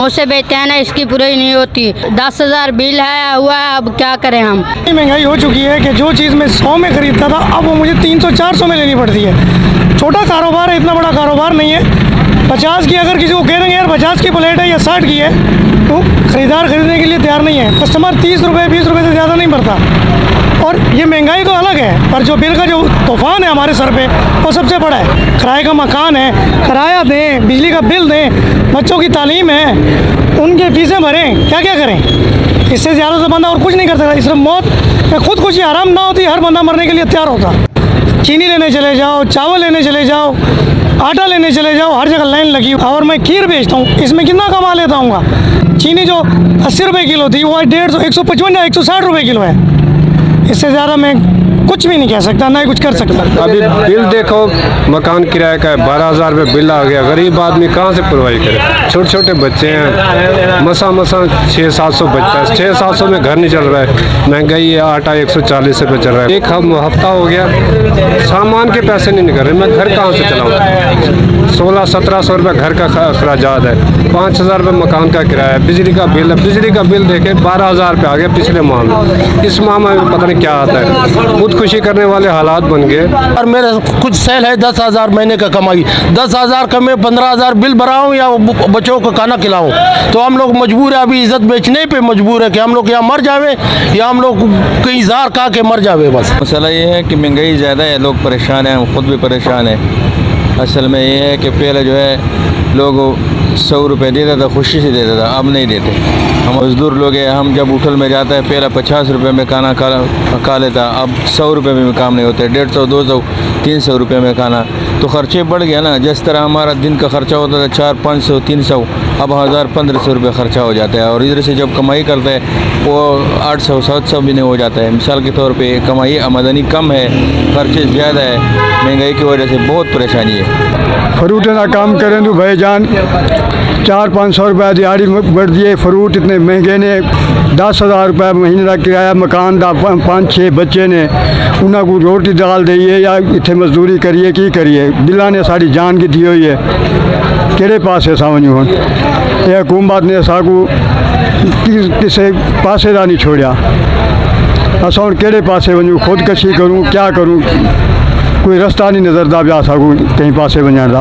उसे बेचते हैं ना, इसकी पूरी नहीं होती। 10,000 बिल है हुआ है, अब क्या करें हम। महंगाई हो चुकी है कि जो चीज़ मैं 100 में खरीदता था अब वो मुझे 300-400 में लेनी पड़ती है। छोटा कारोबार है, इतना बड़ा कारोबार नहीं है। 50 की अगर किसी को कह देंगे यार 50 की प्लेट है या 60 की है तो खरीदार खरीदने के लिए तैयार नहीं है। कस्टमर 30 रुपये 20 रुपये से ज़्यादा नहीं भरता। और ये महंगाई तो अलग है, पर जो बिल का जो तूफान है हमारे सर पे वो सबसे बड़ा है। किराए का मकान है, किराया दें, बिजली का बिल दें, बच्चों की तालीम है, उनके फीसें भरें, क्या क्या करें। इससे ज़्यादा से बंदा और कुछ नहीं कर सकता। सिर्फ मौत या खुदकुशी आराम ना होती, हर बंदा मरने के लिए तैयार होता। चीनी लेने चले जाओ, चावल लेने चले जाओ, आटा लेने चले जाओ, हर जगह लाइन लगी। और मैं खीर बेचता हूँ, इसमें कितना कमा लेता हूँ। चीनी जो 80 रुपये किलो थी वो 150, 155 या 160 रुपये किलो है। इससे ज़्यादा मैं कुछ भी नहीं कह सकता, ना ही कुछ कर सकता। अभी बिल देखो, मकान किराए का है 12,000 रुपये बिल आ गया। गरीब आदमी कहाँ से प्रोवाइड करे। छोटे छोटे बच्चे हैं, मसा 600-700 बचता है। 600-700 में घर नहीं चल रहा है। महंगाई है, आटा 140 रुपये चल रहा है। एक हफ्ता हो गया सामान के पैसे नहीं निकल रहे। मैं घर कहाँ से चलाऊँ। 1600-1700 रुपये घर का खर्चात है, 5,000 रुपये मकान का किराया है, बिजली का बिल है। बिजली का बिल देखे 12,000 रुपये आ गया पिछले माह में। इस माह में पता नहीं क्या आता है। खुदकुशी करने वाले हालात बन गए। और मेरा कुछ सेल है 10,000 महीने का कमाई। 10,000 का मैं 15,000 बिल भराऊँ या बच्चों को खाना खिलाऊँ, तो हम लोग मजबूर है। अभी इज्जत बेचने पे मजबूर है कि हम लोग यहाँ मर जावे या हम लोग कहीं जार खा के मर जावे। बस मसला ये है कि महंगाई ज़्यादा है, लोग परेशान हैं, हम खुद भी परेशान हैं। असल में ये है कि पहले जो है लोग 100 रुपये देता था, खुशी से देता था, अब नहीं देते। हम मजदूर लोग हैं, हम जब होटल में जाते हैं पहले 50 रुपये में खाना खा लेता, अब 100 रुपये में काम नहीं होते। 150, 200, 300 रुपये में खाना, तो खर्चे बढ़ गया ना। जिस तरह हमारा दिन का खर्चा होता था 400, 500, 300, अब 1000, 1500 रुपये खर्चा हो जाता है। और इधर से जब कमाई करते हैं वो 800, 700 भी नहीं हो जाता है। मिसाल के तौर पे कमाई आमदनी कम है, खर्चे ज़्यादा है, महंगाई की वजह से बहुत परेशानी है। फ्रूट ना काम करें तो भाईजान 400-500 रुपये दिहाड़ी बढ़ दिए। फ्रूट इतने महंगे ने, 10,000 रुपये महीने का किराया मकान का, 5-6 बच्चे ने, उन्होंने को रोटी दाल दईए या इतने मजदूरी करिए की करिए। बिला ने साड़ी जान की दी हुई है, केड़े पास है सावनू हम। ये हुकूमत ने साकू किसी पासे का नहीं छोड़ा। असा हम केड़े पासे वनूँ, खुदकशी करूँ, क्या करूँ, कोई रास्ता नहीं नज़र दा पिया साकू कहीं पासे वञण दा।